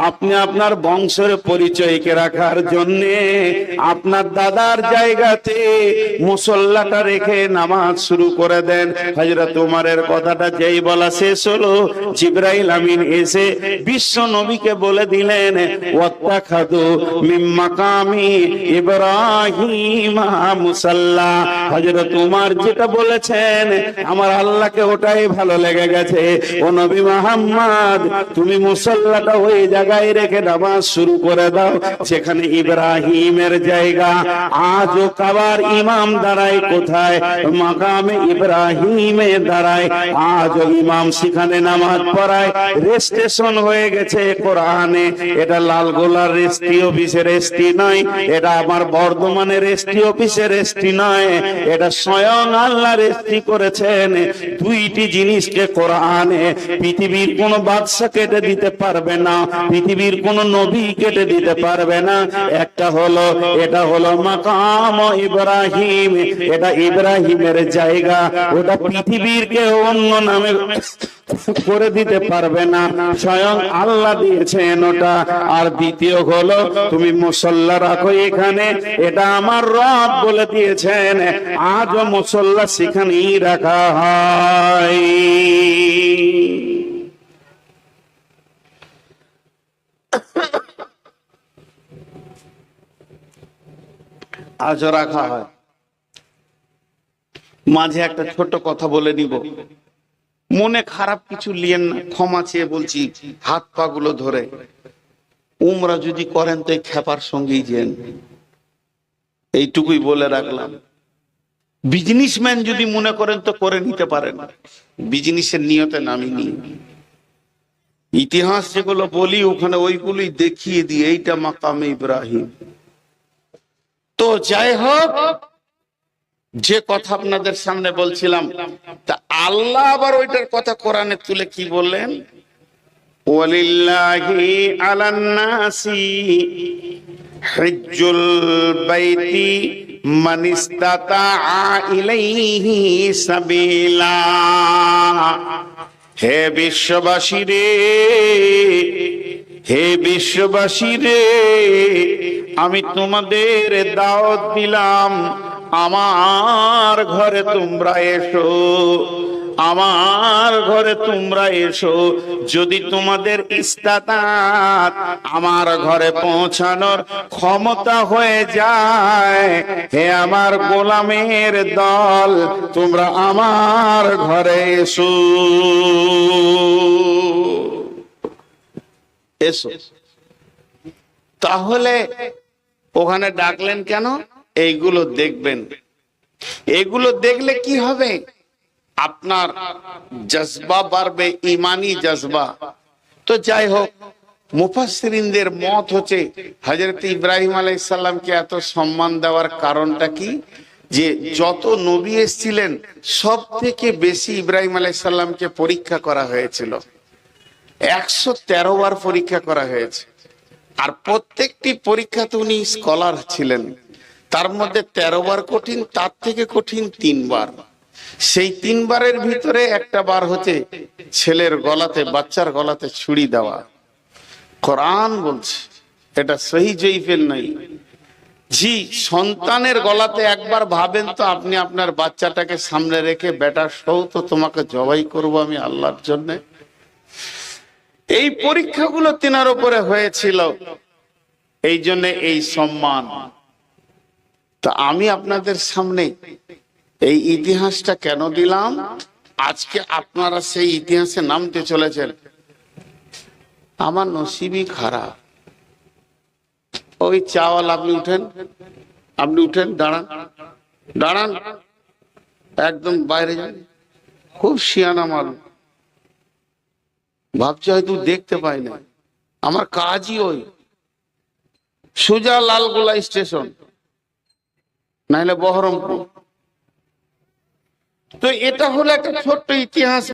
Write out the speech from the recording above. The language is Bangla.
আপনি আপনার বংশের পরিচয়কে রাখার জন্য আপনার দাদার জায়গাতে মুসল্লাটা রেখে নামাজ শুরু করে দেন। হযরত উমরের কথাটা যেই বলা শেষ হলো, জিবরাইল আমিন এসে বিশ্ব নবীকে বলে দিলেন, ওয়াত্তাখাযু মিন মাকামি ইব্রাহিম মুসাল্লা। হযরত উমর যেটা বলেছেন আমার আল্লাহকে ওটাই ভালো লেগে গেছে। ও নবী মুহাম্মদ, তুমি মুসল্লাটা ওই জায়গায় রেখে নামাজ শুরু করে দাও যেখানে ইব্রাহিমের জায়গা। আজও কাবার ইমাম দাঁড়ায় কোথায়? মাকামে ইব্রাহিমে দাঁড়ায়। আজও ইমাম সেখানে নামাজ পড়ায়। রেজিস্ট্রেশন হয়ে গেছে কোরআনে। এটা লালগোলার রেজিস্ট্রি অফিসের রেজিস্ট্রি নয়, এটা আমার বর্ধমানের রেজিস্ট্রি অফিসের রেজিস্ট্রি নয়, এটা স্বয়ং আল্লাহ রেজিস্ট্রি করেছেন। দুইটি জিনিসকে কোরআনে পৃথিবীর কোন বাদশা কেটে দিতে পারবে না, পৃথিবীর কোন নবী কেটে দিতে পারবে না। একটা হলো, এটা হলো মাকাম ইব্রাহিম, এটা ইব্রাহিমের জায়গা। ওটা পৃথিবীর কেউ অন্য নামে করে দিতে পারবে না, স্বয়ং আল্লাহ দিয়েছেন ওটা। আর দ্বিতীয় হলো তুমি মুসল্লা রাখো এখানে, এটা আমার রব বলে দিয়েছেন। আজও মুসল্লা সেখানেই রাখা হয়। আজও রাখা হয়। মাঝে একটা ছোট কথা বলে নিব, মনে খারাপ কিছু লিয়েন না, ক্ষমা চেয়ে বলছি। হাত পা গুলো ধরে উমরা যদি করেন তো খেপার সঙ্গেই যেন, এইটুকুই বলে রাখলাম। বিজনেসম্যান যদি মনে করেন তো করে নিতে পারেন, বিজনেসের নিয়তে নামিনি। ইতিহাস যেগুলো বলি ওখানে ওইগুলোই দেখিয়ে দিই, এইটা মাকামে ইব্রাহিম। তো যাই হোক, যে কথা আপনাদের সামনে বলছিলাম, তা আল্লাহ আবার ওইটার কথা কোরআনে তুলে কি বললেন? ওয়ালিল্লাহি আলান নাসি হিজ্জুল বাইতি মান ইসতাতাআ ইলাইহি সাবিলা। হে বিশ্ববাসী রে, হে বিশ্ববাসী রে, আমি তোমাদের দাওয়াত দিলাম, আমার ঘরে তোমরা এসো, আমার ঘরে তোমরা এসো। যদি তোমাদের ইস্তাতাত আমার ঘরে পৌঁছানোর ক্ষমতা হয়ে যায়, হে আমার গোলামের দল, তোমরা আমার ঘরে এসো, এসো। তাহলে ওখানে ডাকলেন কেন? এইগুলো দেখবেন। এগুলো দেখলে কি হবে? আপনার জজবা বাড়বে, ইমানি জজবা। তো যাই হোক, মুফাসসিরিনদের মত হচ্ছে হযরত ইব্রাহিম আলাইহিস সালামকে এত সম্মান দেওয়ার কারণটা কি? যে যত নবী এসেছিলেন সব থেকে বেশি ইব্রাহিম আলাইহিস সালামকে পরীক্ষা করা হয়েছিল। 113 বার পরীক্ষা করা হয়েছে। আর প্রত্যেকটি পরীক্ষাতে উনি স্কলার ছিলেন। তার মধ্যে 13 বার কঠিন, তার থেকে কঠিন 3 বার। সেই 3 বারের ভিতরে একটা বার হচ্ছে ছেলের গলাতে, বাচ্চার গলাতে ছুরি দেওয়া। কোরআন বলছে, এটা সহিহ জয়ীফের নাই। জি, সন্তানের গলাতে একবার ভাবেন তো, আপনি আপনার বাচ্চাটাকে সামনে রেখে, বেটা সৌ তো তোমাকে জবাই করব আমি আল্লাহর জন্য। এই পরীক্ষাগুলো তিনার উপরে হয়েছিল, এই জন্য এই সম্মান। তা আমি আপনাদের সামনে এই ইতিহাসটা কেন দিলাম? আজকে আপনারা সেই ইতিহাসে নামতে চলেছেন। আমার নসিবই খারাপ। ওই চাওয়াল, আপনি উঠেন, আপনি উঠেন, দাঁড়ান, দাঁড়ান, একদম বাইরে যান। খুব শিয়ানা মানুষ, ভাবছে হয়তো দেখতে পাই না। আমার কাজই ওই সোজা লালগোলা স্টেশন, নাইলে বহরমপুর। তো এটা হলো একটা ছোট্ট ইতিহাস।